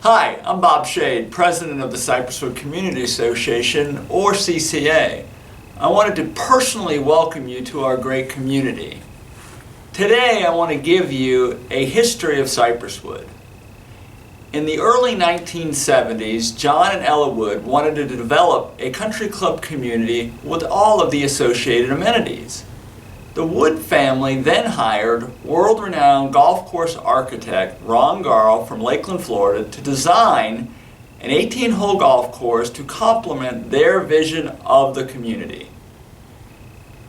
Hi, I'm Bob Shade, President of the Cypresswood Community Association, or CCA. I wanted to personally welcome you to our great community. Today I want to give you a history of Cypresswood. In the early 1970s, John and Ella Wood wanted to develop a country club community with all of the associated amenities. The Wood family then hired world-renowned golf course architect Ron Garl from Lakeland, Florida, to design an 18-hole golf course to complement their vision of the community.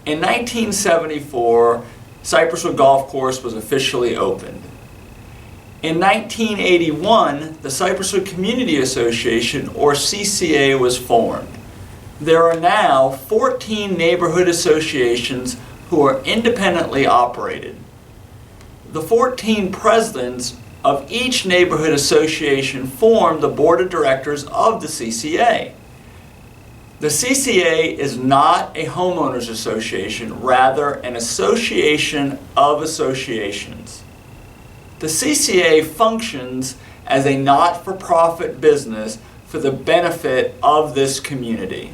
In 1974, Cypresswood Golf Course was officially opened. In 1981, the Cypresswood Community Association, or CCA, was formed. There are now 14 neighborhood associations who are independently operated. The 14 presidents of each neighborhood association form the board of directors of the CCA. The CCA is not a homeowners association, rather an association of associations. The CCA functions as a not-for-profit business for the benefit of this community.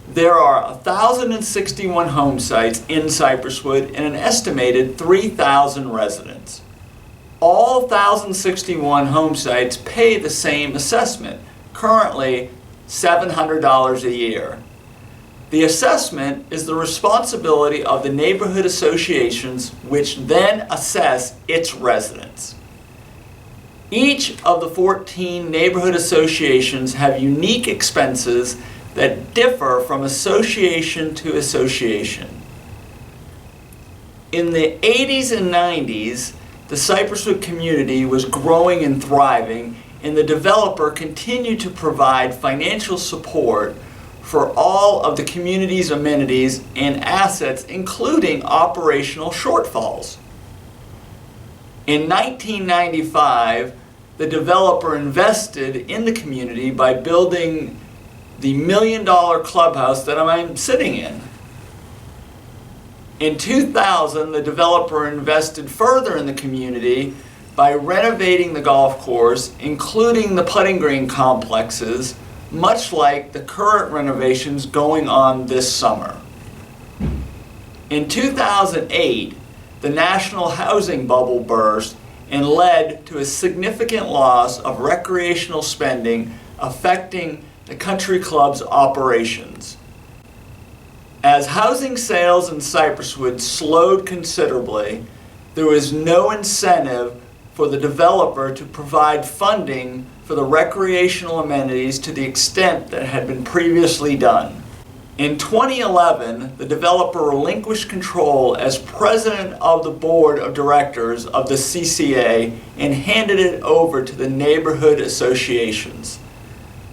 There are 1,061 home sites in Cypresswood and an estimated 3,000 residents. All 1,061 home sites pay the same assessment, currently $700 a year. The assessment is the responsibility of the neighborhood associations, which then assess its residents. Each of the 14 neighborhood associations have unique expenses that differ from association to association. In the 80s and 90s, the Cypresswood community was growing and thriving, and the developer continued to provide financial support for all of the community's amenities and assets, including operational shortfalls. In 1995, the developer invested in the community by building the $1 million clubhouse that I'm sitting in. In 2000, the developer invested further in the community by renovating the golf course, including the putting green complexes, much like the current renovations going on this summer. In 2008, the national housing bubble burst and led to a significant loss of recreational spending affecting the country club's operations. As housing sales in Cypresswood slowed considerably, there was no incentive for the developer to provide funding for the recreational amenities to the extent that had been previously done. In 2011, the developer relinquished control as president of the board of directors of the CCA and handed it over to the neighborhood associations,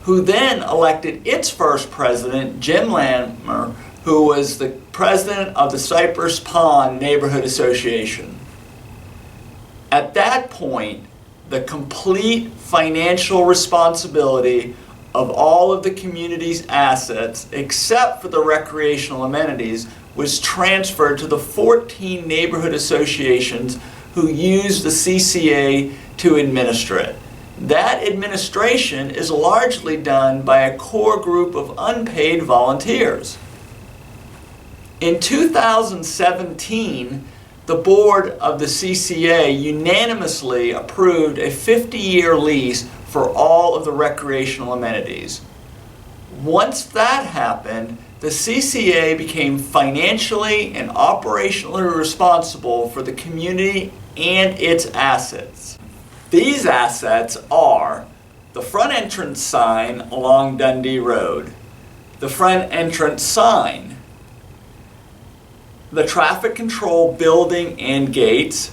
who then elected its first president, Jim Lammer, who was the president of the Cypress Pond Neighborhood Association. At that point, the complete financial responsibility of all of the community's assets, except for the recreational amenities, was transferred to the 14 neighborhood associations who used the CCA to administer it. That administration is largely done by a core group of unpaid volunteers. In 2017, the board of the CCA unanimously approved a 50-year lease for all of the recreational amenities. Once that happened, the CCA became financially and operationally responsible for the community and its assets. These assets are the front entrance sign along Dundee Road, the front entrance sign, the traffic control building and gates,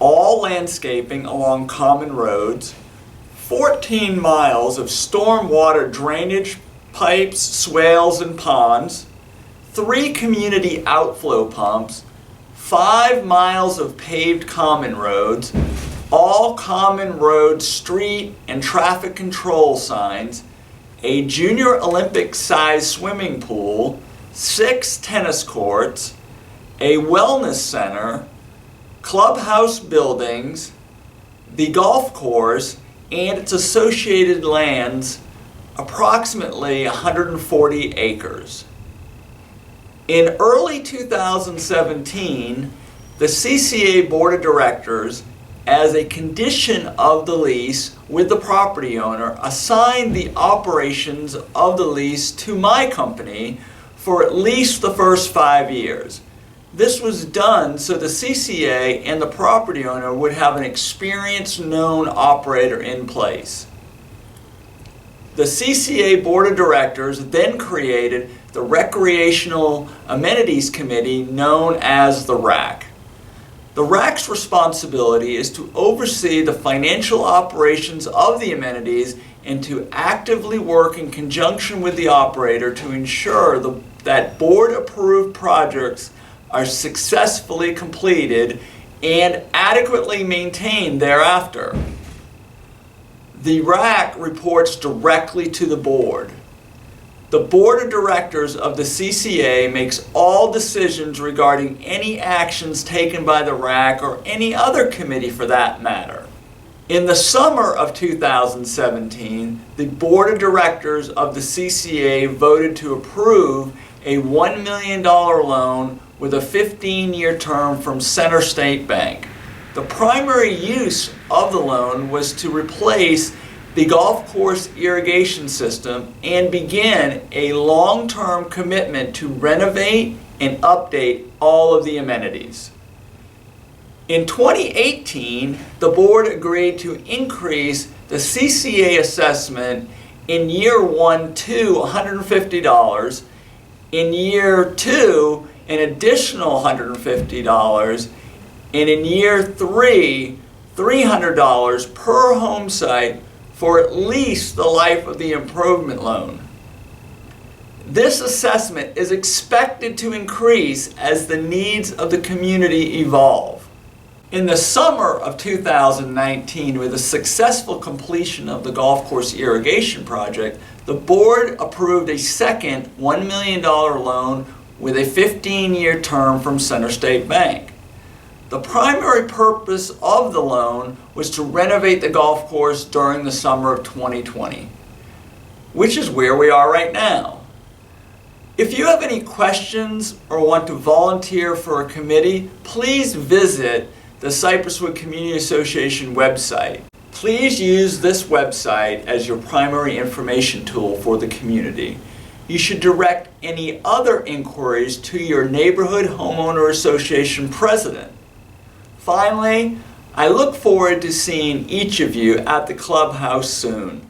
all landscaping along common roads, 14 miles of stormwater drainage pipes, swales, and ponds, 3 community outflow pumps, 5 miles of paved common roads, all common road, street, and traffic control signs, a junior Olympic-sized swimming pool, 6 tennis courts, a wellness center, clubhouse buildings, the golf course, and its associated lands approximately 140 acres. In early 2017, the CCA Board of Directors, as a condition of the lease with the property owner, assigned the operations of the lease to my company for at least the first 5 years. This was done so the CCA and the property owner would have an experienced, known operator in place. The CCA Board of Directors then created the Recreational Amenities Committee known as the RAC. The RAC's responsibility is to oversee the financial operations of the amenities and to actively work in conjunction with the operator to ensure that board-approved projects are successfully completed and adequately maintained thereafter. The RAC reports directly to the board. The Board of Directors of the CCA makes all decisions regarding any actions taken by the RAC or any other committee for that matter. In the summer of 2017, the Board of Directors of the CCA voted to approve a $1 million loan with a 15-year term from Center State Bank. The primary use of the loan was to replace the golf course irrigation system and begin a long-term commitment to renovate and update all of the amenities. In 2018, the board agreed to increase the CCA assessment in year 1 to $150, in year 2 an additional $150, and in year 3 $300 per home site for at least the life of the improvement loan. This assessment is expected to increase as the needs of the community evolve. In the summer of 2019, with the successful completion of the golf course irrigation project, the board approved a second $1 million loan with a 15-year term from Center State Bank. The primary purpose of the loan was to renovate the golf course during the summer of 2020, which is where we are right now. If you have any questions or want to volunteer for a committee, please visit the Cypresswood Community Association website. Please use this website as your primary information tool for the community. You should direct any other inquiries to your neighborhood homeowner association president. Finally, I look forward to seeing each of you at the clubhouse soon.